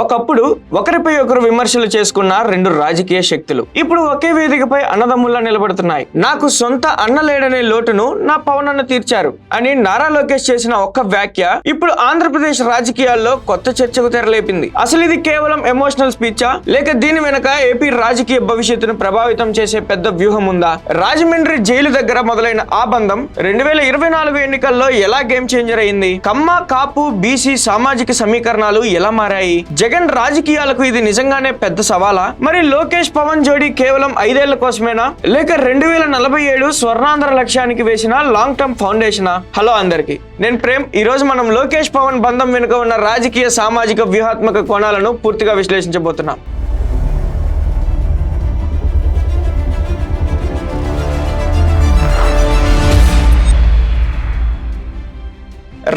ఒకప్పుడు ఒకరిపై ఒకరు విమర్శలు చేసుకున్న రెండు రాజకీయ శక్తులు ఇప్పుడు ఒకే వేదికపై అన్నదమ్ముల్లా నిలబడుతున్నాయి. నాకు సొంత అన్న లేడనే లోటును నా పవన్ అన్న తీర్చారు అని నారా లోకేష్ చేసిన ఒక్క వ్యాఖ్య ఇప్పుడు ఆంధ్రప్రదేశ్ రాజకీయాల్లో కొత్త చర్చకు తెరలేపింది. అసలు ఇది కేవలం ఎమోషనల్ స్పీచా, లేక దీని వెనక ఏపీ రాజకీయ భవిష్యత్తును ప్రభావితం చేసే పెద్ద వ్యూహం ఉందా? రాజమండ్రి జైలు దగ్గర మొదలైన ఆ బంధం 2024 ఎన్నికల్లో ఎలా గేమ్ చేంజర్ అయింది? కమ్మ కాపు బీసీ సామాజిక సమీకరణాలు ఎలా మారాయి? జగన్ రాజకీయాలకు ఇది నిజంగానే పెద్ద సవాలా? మరి లోకేష్ పవన్ జోడీ కేవలం 5 ఏళ్ల కోసమేనా, లేక 2047 స్వర్ణాంధ్ర లక్ష్యానికి వేసిన లాంగ్ టర్మ్ ఫౌండేషనా? హలో అందరికి, నేను ప్రేమ్. ఈ రోజు మనం లోకేష్ పవన్ బంధం వెనుక ఉన్న రాజకీయ సామాజిక వ్యూహాత్మక కోణాలను పూర్తిగా విశ్లేషించబోతున్నాం.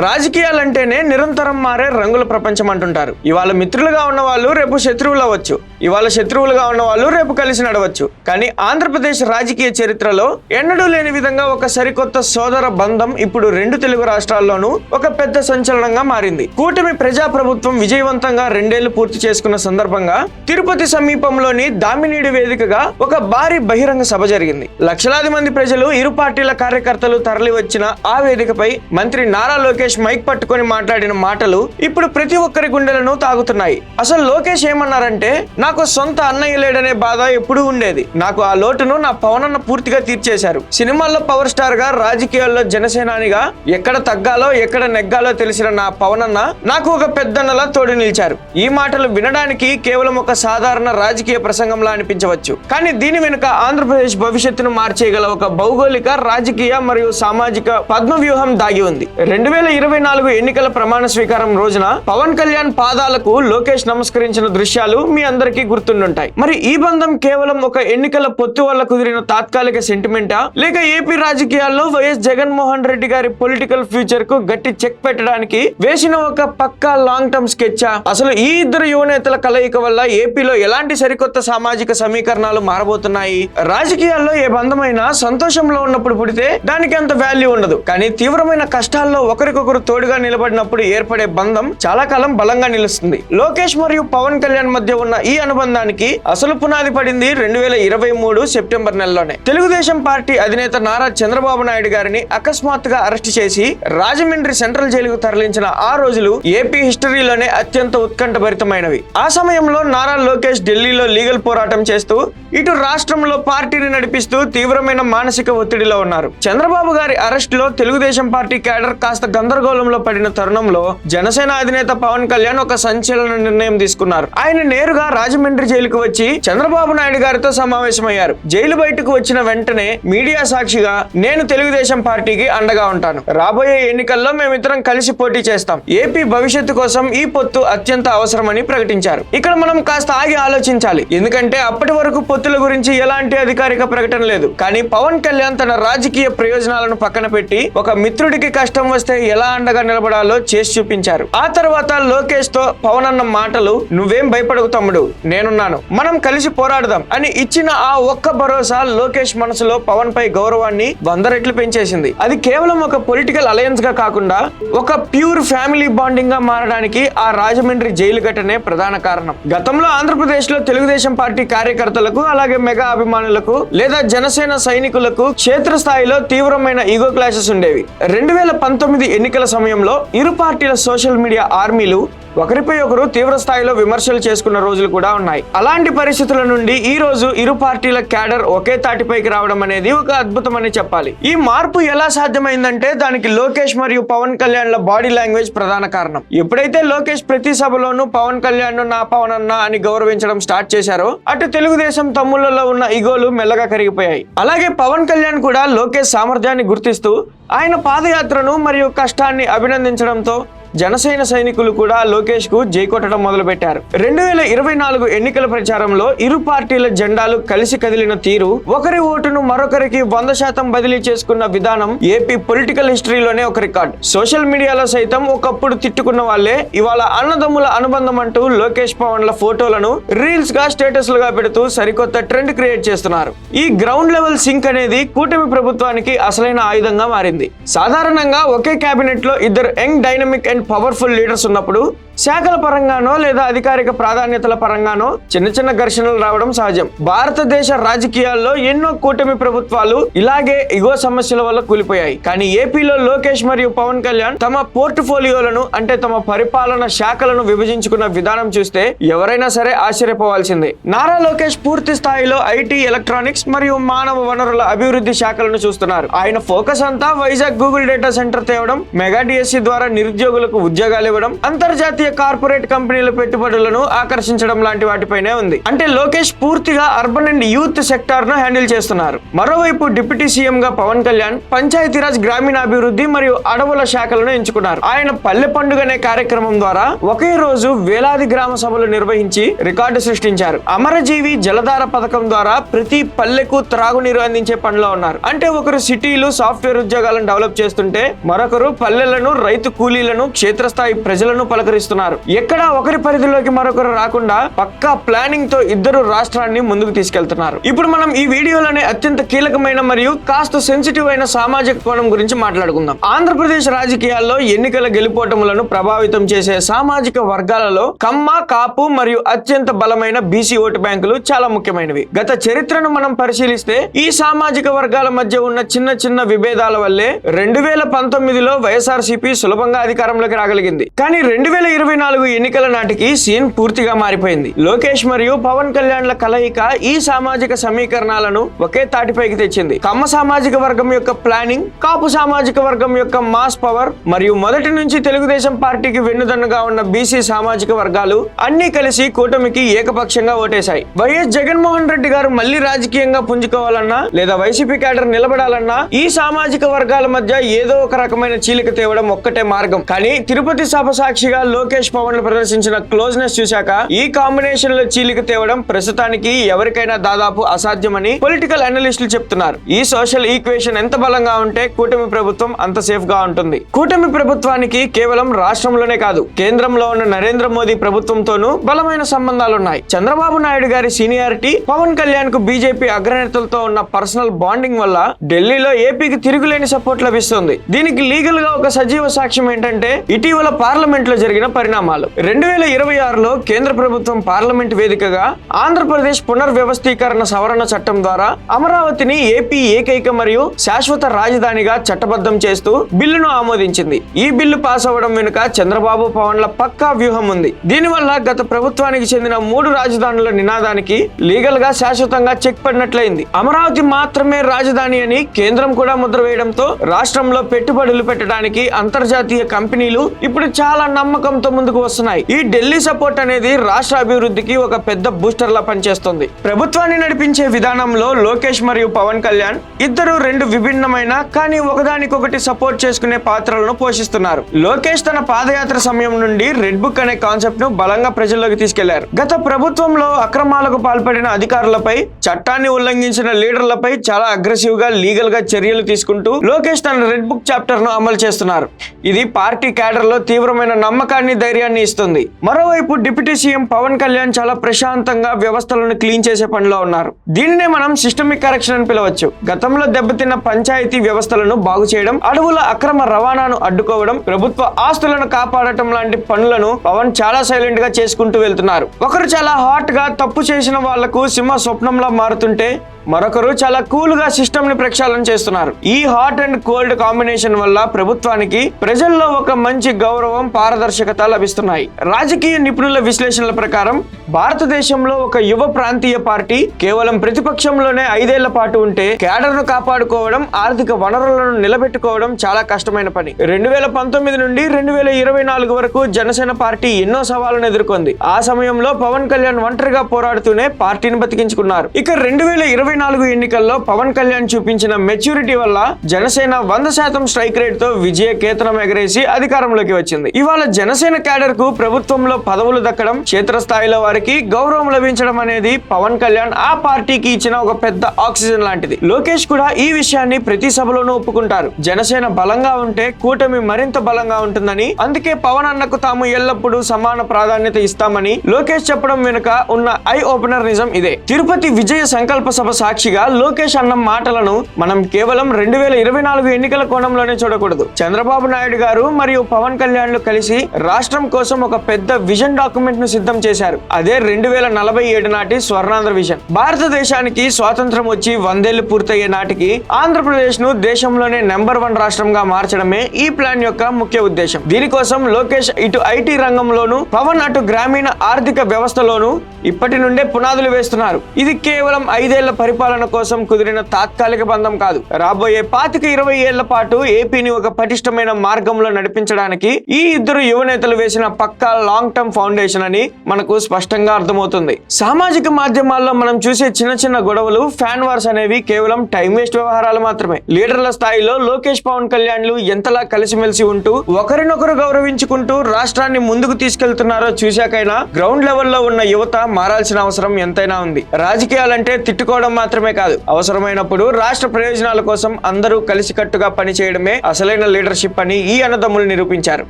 రాజకీయాలంటేనే నిరంతరం మారే రంగుల ప్రపంచం అంటుంటారు. ఇవాళ మిత్రులుగా ఉన్న వాళ్ళు రేపు శత్రువులు అవ్వచ్చు, ఇవాళ శత్రువులుగా ఉన్న వాళ్ళు రేపు కలిసి నడవచ్చు. కానీ ఆంధ్రప్రదేశ్ రాజకీయ చరిత్రలో ఎన్నడూ లేని విధంగా ఒక సరికొత్త సోదర బంధం ఇప్పుడు 2 తెలుగు రాష్ట్రాల్లోనూ ఒక పెద్ద సంచలనంగా మారింది. కూటమి ప్రజాప్రభుత్వం విజయవంతంగా 2 ఏళ్లు పూర్తి చేసుకున్న సందర్భంగా తిరుపతి సమీపంలోని దామినీడి వేదికగా ఒక భారీ బహిరంగ సభ జరిగింది. లక్షలాది మంది ప్రజలు, ఇరు పార్టీల కార్యకర్తలు తరలి వచ్చిన ఆ వేదికపై మంత్రి నారా లోకేష్ మైక్ పట్టుకొని మాట్లాడిన మాటలు ఇప్పుడు ప్రతి ఒక్కరి గుండెలను తాగుతున్నాయి. అసలు లోకేష్ ఏమన్నారంటే, నాకు సొంత అన్నయ్య లేడనే బాధ ఎప్పుడూ ఉండేది, నాకు ఆ లోటును నా పవన్ అన్న పూర్తిగా తీర్చేశారు. సినిమాల్లో పవర్ స్టార్ గా, రాజకీయాల్లో జనసేనానిగా ఎక్కడ తగ్గాలో ఎక్కడ నెగ్గాలో తెలిసిన నా పవన్ అన్న నాకు ఒక పెద్దన్నలా తోడు నిలిచారు. ఈ మాటలు వినడానికి కేవలం ఒక సాధారణ రాజకీయ ప్రసంగంలా అనిపించవచ్చు, కానీ దీని వెనుక ఆంధ్రప్రదేశ్ భవిష్యత్తును మార్చేయగల ఒక భౌగోళిక, రాజకీయ మరియు సామాజిక పద్మ వ్యూహం దాగి ఉంది. 2024 ఎన్నికల ప్రమాణ స్వీకారం రోజున పవన్ కళ్యాణ్ పాదాలకు లోకేష్ నమస్కరించిన దృశ్యాలు మీ అందరికీ గుర్తుండుంటాయి. మరి ఈ బంధం కేవలం ఒక ఎన్నికల పొత్తు వల్ల కుదిరిన తాత్కాలిక సెంటిమెంటా, లేక ఏపీ రాజకీయాల్లో వైఎస్ జగన్మోహన్ రెడ్డి గారి పొలిటికల్ ఫ్యూచర్ కు గట్టి చెక్ పెట్టడానికి వేసిన ఒక పక్కా లాంగ్ టర్మ్ స్కెచ్చా? అసలు ఈ ఇద్దరు యువనేతల కలయిక వల్ల ఏపీలో ఎలాంటి సరికొత్త సామాజిక సమీకరణాలు మారబోతున్నాయి? రాజకీయాల్లో ఏ బంధమైనా సంతోషంలో ఉన్నప్పుడు పుడితే దానికి అంత వాల్యూ ఉండదు, కానీ తీవ్రమైన కష్టాల్లో ఒకరికొకరు తోడుగా నిలబడినప్పుడు ఏర్పడే బంధం చాలా కాలం బలంగా నిలుస్తుంది. లోకేష్ మరియు పవన్ కళ్యాణ్ మధ్య ఉన్న ఈ అనుబంధానికి అసలు పునాది పడింది 2023 సెప్టెంబర్ నెలలోనే. తెలుగుదేశం పార్టీ అధినేత నారా చంద్రబాబు నాయుడు గారిని అకస్మాత్తుగా అరెస్ట్ చేసి రాజమండ్రి సెంట్రల్ జైలుకు తరలించిన ఆ రోజులు ఏపీ హిస్టరీలోనే అత్యంత ఉత్కంఠభరితమైనవి. ఆ సమయంలో నారా లోకేష్ ఢిల్లీలో లీగల్ పోరాటం చేస్తూ, ఇటు రాష్ట్రంలో పార్టీని నడిపిస్తూ తీవ్రమైన మానసిక ఒత్తిడిలో ఉన్నారు. చంద్రబాబు గారి అరెస్ట్ లో తెలుగుదేశం పార్టీ క్యాడర్ కాస్త గందరగోళంలో పడిన తరుణంలో జనసేన అధినేత పవన్ కళ్యాణ్ ఒక సంచలన నిర్ణయం తీసుకున్నారు. ఆయన నేరుగా రాజమండ్రి జైలుకు వచ్చి చంద్రబాబు నాయుడు గారితో సమావేశమయ్యారు. జైలు బయటకు వచ్చిన వెంటనే మీడియా సాక్షిగా, నేను తెలుగుదేశం పార్టీకి అండగా ఉంటాను, రాబోయే ఎన్నికల్లో మేమిద్దరం కలిసి పోటీ చేస్తాం, ఏపీ భవిష్యత్తు కోసం ఈ పొత్తు అత్యంత అవసరమని ప్రకటించారు. ఇక్కడ మనం కాస్త ఆగి ఆలోచించాలి, ఎందుకంటే అప్పటి వరకు పొత్తుల గురించి ఎలాంటి అధికారిక ప్రకటన లేదు. కానీ పవన్ కళ్యాణ్ తన రాజకీయ ప్రయోజనాలను పక్కన పెట్టి ఒక మిత్రుడికి కష్టం వస్తే ఎలా అండగా నిలబడాలో చేసి చూపించారు. ఆ తర్వాత లోకేష్ తో పవన్ అన్న మాటలు, నువ్వేం భయపడకు తమ్ముడు, నేనున్నాను, మనం కలిసి పోరాడదాం అని ఇచ్చిన ఆ ఒక్క భరోసా లోకేష్ మనసులో పవన్ పై గౌరవాన్ని 100 రెట్లు పెంచేసింది. అది కేవలం ఒక పొలిటికల్ అలయన్స్ గా కాకుండా ఒక ప్యూర్ ఫ్యామిలీ బాండింగ్ గా మారడానికి ఆ రాజమండ్రి జైలు ఘటనే ప్రధాన కారణం. గతంలో ఆంధ్రప్రదేశ్ లో తెలుగుదేశం పార్టీ కార్యకర్తలకు, అలాగే మెగా అభిమానులకు లేదా జనసేన సైనికులకు క్షేత్రస్థాయిలో తీవ్రమైన ఈగో క్లాషెస్ ఉండేవి. 2019 ఎన్నికల సమయంలో ఇరు పార్టీల సోషల్ మీడియా ఆర్మీలు ఒకరిపై ఒకరు తీవ్ర స్థాయిలో విమర్శలు చేసుకున్న రోజులు కూడా ఉన్నాయి. అలాంటి పరిస్థితుల నుండి ఈ రోజు ఇరు పార్టీల క్యాడర్ ఒకే తాటిపైకి రావడం అనేది ఒక అద్భుతమని చెప్పాలి. ఈ మార్పు ఎలా సాధ్యమైందంటే దానికి లోకేష్ మరియు పవన్ కళ్యాణ్ల బాడీ లాంగ్వేజ్ ప్రధాన కారణం. ఎప్పుడైతే లోకేష్ ప్రతి సభలోనూ పవన్ కళ్యాణ్ నా పవన్ అన్న అని గౌరవించడం స్టార్ట్ చేశారో, అటు తెలుగుదేశం తమ్ముళ్లలో ఉన్న ఇగోలు మెల్లగా కరిగిపోయాయి. అలాగే పవన్ కళ్యాణ్ కూడా లోకేష్ సామర్థ్యాన్ని గుర్తిస్తూ ఆయన పాదయాత్రను మరియు కష్టాన్ని అభినందించడంతో జనసేన సైనికులు కూడా లోకేష్ కు జై కొట్టడం మొదలుపెట్టారు. 2024 ఎన్నికల ప్రచారంలో ఇరు పార్టీల జెండాలు కలిసి కదిలిన తీరు, ఒకరి ఓటును మరొకరికి 100% బదిలీ చేసుకున్న విధానం ఏపీ పొలిటికల్ హిస్టరీలోనే ఒక రికార్డ్. సోషల్ మీడియాలో సైతం ఒకప్పుడు తిట్టుకున్న వాళ్ళే ఇవాళ అన్నదమ్ముల అనుబంధం అంటూ లోకేష్ పవన్ల ఫోటోలను రీల్స్ గా, స్టేటస్ లుగా పెడుతూ సరికొత్త ట్రెండ్ క్రియేట్ చేస్తున్నారు. ఈ గ్రౌండ్ లెవెల్ సింక్ అనేది కూటమి ప్రభుత్వానికి అసలైన ఆయుధంగా మారింది. సాధారణంగా ఒకే కేబినెట్ లో ఇద్దరు young, dynamic and powerful leaders ఉన్నప్పుడు శాఖల పరంగానో లేదా అధికారిక ప్రాధాన్యతల పరంగానో చిన్న చిన్న ఘర్షణలు రావడం సహజం. భారతదేశ రాజకీయాల్లో ఎన్నో కూటమి ప్రభుత్వాలు ఇలాగే ఇగో సమస్యల వల్ల కూలిపోయాయి. కానీ ఏపీలో లోకేష్ మరియు పవన్ కళ్యాణ్ తమ పోర్ట్ఫోలియోలను అంటే తమ పరిపాలన శాఖలను విభజించుకున్న విధానం చూస్తే ఎవరైనా సరే ఆశ్చర్యపోవాల్సిందే. నారా లోకేష్ పూర్తి స్థాయిలో ఐటీ, ఎలక్ట్రానిక్స్ మరియు మానవ వనరుల అభివృద్ధి శాఖలను చూస్తున్నారు. ఆయన ఫోకస్ అంతా వైజాగ్ గూగుల్ డేటా సెంటర్ తేవడం, మెగా డిఎస్సి ద్వారా నిరుద్యోగులకు ఉద్యోగాలు ఇవ్వడం, అంతర్జాతీయ కార్పొరేట్ కంపెనీల పెట్టుబడులను ఆకర్షించడం లాంటి వాటిపైనే ఉంది. అంటే లోకేష్ పూర్తిగా అర్బన్ అండ్ యూత్ సెక్టార్ ను హ్యాండిల్ చేస్తున్నారు. మరోవైపు డిప్యూటీ సీఎం గా పవన్ కళ్యాణ్ పంచాయతీరాజ్, గ్రామీణాభివృద్ధి మరియు అడవుల శాఖలను ఎంచుకున్నారు. ఆయన పల్లె పండుగ అనే కార్యక్రమం ద్వారా ఒకే రోజు వేలాది గ్రామ సభలు నిర్వహించి రికార్డు సృష్టించారు. అమరజీవి జలధార పథకం ద్వారా ప్రతి పల్లెకు త్రాగునీరు అందించే పనిలో ఉన్నారు. అంటే ఒకరు సిటీలు, సాఫ్ట్వేర్ ఉద్యోగాలను డెవలప్ చేస్తుంటే మరొకరు పల్లెలను, రైతు కూలీలను, క్షేత్రస్థాయి ప్రజలను పలకరిస్తున్నారు. ఎక్కడా ఒకరి పరిధిలోకి మరొకరు రాకుండా పక్కా ప్లానింగ్ తో ఇద్దరు రాష్ట్రాన్ని ముందుకు తీసుకెళ్తున్నారు. ఇప్పుడు మనం ఈ వీడియోలోనే అత్యంత కీలకమైన మరియు కాస్త సెన్సిటివ్ అయిన సామాజిక కోణం గురించి మాట్లాడుకుందాం. ఆంధ్రప్రదేశ్ రాజకీయాల్లో ఎన్నికల గెలుపోటములను ప్రభావితం చేసే సామాజిక వర్గాలలో కమ్మ, కాపు మరియు అత్యంత బలమైన బీసీ ఓటు బ్యాంకులు చాలా ముఖ్యమైనవి. గత చరిత్రను మనం పరిశీలిస్తే ఈ సామాజిక వర్గాల మధ్య ఉన్న చిన్న చిన్న విభేదాల వల్లే 2019లో వైఎస్ఆర్సీపీ సులభంగా అధికారంలోకి రాగలిగింది. కానీ 2024 ఎన్నికల నాటికి సీన్ పూర్తిగా మారిపోయింది. లోకేష్ మరియు పవన్ కళ్యాణ్ల కలయిక ఈ సామాజిక సమీకరణాలను ఒకే తాటిపైకి తెచ్చింది. కమ్మ సామాజిక వర్గం యొక్క ప్లానింగ్, కాపు సామాజిక వర్గం యొక్క మాస్ పవర్ మరియు మొదటి నుంచి తెలుగుదేశం పార్టీకి వెన్నుదన్నుగా ఉన్న బీసీ సామాజిక వర్గాలు అన్ని కలిసి కూటమికి ఏకపక్షంగా ఓటేశాయి. వైఎస్ జగన్మోహన్ రెడ్డి గారు మళ్లీ రాజకీయంగా పుంజుకోవాలన్నా లేదా వైసీపీ క్యాడర్ నిలబడాలన్నా ఈ సామాజిక వర్గాల మధ్య ఏదో ఒక రకమైన చీలిక తేవడం ఒక్కటే మార్గం. కానీ తిరుపతి సభ సాక్షిగా లోకేష్ పవన్ ప్రదర్శించిన క్లోజ్నెస్ చూశాక ఈ కాంబినేషన్ లో చీలిక తేవడం ప్రస్తుతానికి ఎవరికైనా దాదాపు అసాధ్యమని పొలిటికల్ అనలిస్టులు చెప్తున్నారు. ఈ సోషల్ ఈక్వేషన్ ఎంత బలంగా ఉంటే కూటమి ప్రభుత్వం అంత సేఫ్ గా ఉంటుంది. కూటమి ప్రభుత్వానికి కేవలం రాష్ట్రంలోనే కాదు, కేంద్రంలో ఉన్న నరేంద్ర మోదీ ప్రభుత్వంతోనూ బలమైన సంబంధాలున్నాయి. చంద్రబాబు నాయుడు గారి సీనియారిటీ, పవన్ కళ్యాణ్ కు బీజేపీ అగ్రనేతలతో ఉన్న పర్సనల్ బాండింగ్ వల్ల ఢిల్లీలో ఏపీకి తిరుగులేని సపోర్ట్ లభిస్తుంది. దీనికి లీగల్ గా ఒక సజీవ సాక్ష్యం ఏంటంటే ఇటీవల పార్లమెంట్ లో జరిగిన పరిణామాలు. 2026లో కేంద్ర ప్రభుత్వం పార్లమెంట్ వేదికగా ఆంధ్రప్రదేశ్ పునర్వ్యవస్థీకరణ సవరణ చట్టం ద్వారా అమరావతిని ఏపీ ఏకైక మరియు శాశ్వత రాజధానిగా చట్టబద్ధం చేస్తూ బిల్లును ఆమోదించింది. ఈ బిల్లు పాస్ అవ్వడం వెనుక చంద్రబాబు, పవన్ల పక్కా వ్యూహం ఉంది. దీనివల్ల గత ప్రభుత్వానికి చెందిన 3 రాజధానుల నినాదానికి లీగల్ గా శాశ్వతంగా చెక్ పడినట్లయింది. అమరావతి మాత్రమే రాజధాని అని కేంద్రం కూడా ముద్ర వేయడంతో రాష్ట్రంలో పెట్టుబడులు పెట్టడానికి అంతర్జాతీయ కంపెనీలు ఇప్పుడు చాలా నమ్మకంతో ముందుకు వస్తున్నాయి. ఈ ఢిల్లీ సపోర్ట్ అనేది రాష్ట్ర అభివృద్ధికి ఒక పెద్ద బూస్టర్ లా పనిచేస్తుంది. ప్రభుత్వాన్ని నడిపించే విధానంలో లోకేష్ మరియు పవన్ కళ్యాణ్ ఇద్దరు 2 విభిన్నమైన కానీ ఒకదానికొకటి సపోర్ట్ చేసుకునే పాత్రలను పోషిస్తున్నారు. లోకేష్ తన పాదయాత్ర సమయం నుండి రెడ్ బుక్ అనే కాన్సెప్ట్ ను బలంగా ప్రజల్లోకి తీసుకెళ్లారు. గత ప్రభుత్వంలో అక్రమాలకు పాల్పడిన అధికారులపై, చట్టాన్ని ఉల్లంఘించిన లీడర్లపై చాలా అగ్రెసివ్ గా లీగల్ గా చర్యలు తీసుకుంటూ లోకేష్ తన రెడ్ బుక్ చాప్టర్ ను అమలు చేస్తున్నారు. ఇది పార్టీ క్యాడర్ లో తీవ్రమైన నమ్మకాన్ని, ధైర్యాన్ని ఇస్తుంది. మరోవైపు డిప్యూటీ సీఎం పవన్ కళ్యాణ్ చాలా ప్రశాంతంగా వ్యవస్థలను క్లీన్ చేసే పనిలో ఉన్నారు. దీనినే మనం సిస్టమిక్ కరెక్షన్ అని పిలవచ్చు. గతంలో దెబ్బతిన్న పంచాయతీ వ్యవస్థలను బాగు చేయడం, అడవుల అక్రమ రవాణాను అడ్డుకోవడం, ప్రభుత్వ ఆస్తులను కాపాడటం లాంటి పనులను పవన్ చాలా సైలెంట్ గా చేసుకుంటూ వెళ్తున్నారు. ఒకరు చాలా హాట్ గా తప్పు చేసిన వాళ్లకు సింహ స్వప్నంలా మారుతుంటే మరొకరు చాలా కూల్ గా సిస్టమ్ ని ప్రక్షాళన చేస్తున్నారు. ఈ హాట్ అండ్ కోల్డ్ కాంబినేషన్ వల్ల ప్రభుత్వానికి ప్రజల్లో ఒక మంచి గౌరవం, పారదర్శకత లభిస్తున్నాయి. రాజకీయ నిపుణుల విశ్లేషణల ప్రకారం భారతదేశంలో ఒక యువ ప్రాంతీయ పార్టీ కేవలం ప్రతిపక్షంలోనే 5 ఏళ్ల పాటు ఉంటే క్యాడర్ ను కాపాడుకోవడం, ఆర్థిక వనరులను నిలబెట్టుకోవడం చాలా కష్టమైన పని. 2019 నుండి 2024 వరకు జనసేన పార్టీ ఎన్నో సవాళ్లను ఎదుర్కొంది. ఆ సమయంలో పవన్ కళ్యాణ్ ఒంటరిగా పోరాడుతూనే పార్టీని బతికించుకున్నారు. ఇక 2024 ఎన్నికల్లో పవన్ కళ్యాణ్ చూపించిన మెచ్యూరిటీ వల్ల జనసేన 100% స్ట్రైక్ రేట్ తో విజయ కేతనం ఎగరేసి అధికారంలోకి వచ్చింది. ఇవాళ జనసేన క్యాడర్ కు ప్రభుత్వంలో పదవులు దక్కడం, క్షేత్రస్థాయిలో వారికి గౌరవం లభించడం అనేది పవన్ కళ్యాణ్ ఆ పార్టీకి ఇచ్చిన ఒక పెద్ద ఆక్సిజన్ లాంటిది. లోకేష్ కూడా ఈ విషయాన్ని ప్రతి సభలోనూ ఒప్పుకుంటారు. జనసేన బలంగా ఉంటే కూటమి మరింత బలంగా ఉంటుందని, అందుకే పవన్ అన్నకు తాము ఎల్లప్పుడూ సమాన ప్రాధాన్యత ఇస్తామని లోకేష్ చెప్పడం వెనుక ఉన్న ఐ ఓపెనర్ నిజం ఇదే. తిరుపతి విజయ సంకల్ప సభ సాక్షిగా లోకేష్ అన్న మాటలను మనం కేవలం 2024 ఎన్నికల కోణంలోనే చూడకూడదు. చంద్రబాబు నాయుడు గారు మరియు పవన్ కళ్యాణ్ కలిసి రాష్ట్రం కోసం ఒక పెద్ద విజన్ డాక్యుమెంట్ ను సిద్ధం చేశారు. అదే 2047 నాటి స్వర్ణాంధ్ర విజన్. భారతదేశానికి స్వాతంత్రం వచ్చి 100 ఏళ్లు పూర్తయ్యే నాటికి ఆంధ్రప్రదేశ్ ను దేశంలోనే నెంబర్ 1 రాష్ట్రంగా మార్చడమే ఈ ప్లాన్ యొక్క ముఖ్య ఉద్దేశం. దీనికోసం లోకేష్ ఇటు ఐటీ రంగంలోను, పవన్ అటు గ్రామీణ ఆర్థిక వ్యవస్థలోను ఇప్పటి నుండే పునాదులు వేస్తున్నారు. ఇది కేవలం 5 ఏళ్ల పరిపాలన కోసం కుదిరిన తాత్కాలిక బంధం కాదు. రాబోయే 25-20 ఏళ్ల పాటు ఏపీని ఒక పటిష్టమైన మార్గంలో నడిపించడానికి ఈ ఇద్దరు యువనేతలు వేసిన పక్కా లాంగ్ టర్మ్ ఫౌండేషన్ అని మనకు స్పష్టంగా అర్థమవుతుంది. సామాజిక మాధ్యమాల్లో మనం చూసే చిన్న చిన్న గొడవలు, ఫ్యాన్ వార్స్ అనేవి కేవలం టైం వేస్ట్ వ్యవహారాలు మాత్రమే. లీడర్ల స్థాయిలో లోకేష్, పవన్ కళ్యాణ్లు ఎంతలా కలిసిమెలిసి ఉంటూ ఒకరినొకరు గౌరవించుకుంటూ రాష్ట్రాన్ని ముందుకు తీసుకెళ్తున్నారో చూశాకైనా గ్రౌండ్ లెవెల్లో ఉన్న యువత మారాల్సిన అవసరం ఎంతైనా ఉంది. రాజకీయాలంటే తిట్టుకోవడం మాత్రమే కాదు, అవసరమైనప్పుడు రాష్ట్ర ప్రయోజనాల కోసం అందరూ కలిసికట్టుగా పనిచేయడమే అసలైన లీడర్షిప్ అని ఈ అన్నదమ్ములు నిరూపించారు.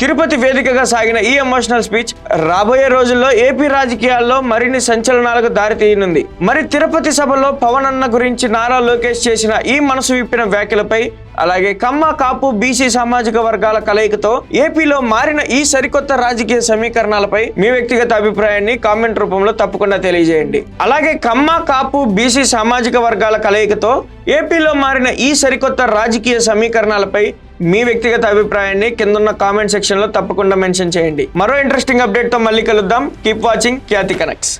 తిరుపతి వేదికగా సాగిన ఈ ఎమోషనల్ స్పీచ్ రాబోయే రోజుల్లో ఏపీ రాజకీయాల్లో మరిన్ని సంచలనాలకు దారితీయనుంది. మరి తిరుపతి సభలో పవన్ అన్న గురించి నారా లోకేష్ చేసిన ఈ మనసు విప్పిన వ్యాఖ్యలపై, అలాగే కమ్మ, కాపు, బీసీ సామాజిక వర్గాల కలయికతో ఏపీలో మారిన ఈ సరికొత్త రాజకీయ సమీకరణాలపై మీ వ్యక్తిగత అభిప్రాయాన్ని కామెంట్ రూపంలో తప్పకుండా తెలియజేయండి. అలాగే కమ్మ, కాపు, బీసీ సామాజిక వర్గాల కలయికతో ఏపీలో మారిన ఈ సరికొత్త రాజకీయ సమీకరణాలపై మీ వ్యక్తిగత అభిప్రాయాన్ని కిందన్న కామెంట్ సెక్షన్ లో తప్పకుండా మెన్షన్ చేయండి. మరో ఇంట్రెస్టింగ్ అప్డేట్ తో మళ్ళీ కలుద్దాం. కీప్ వాచింగ్ ఖ్యాతి కనెక్ట్స్.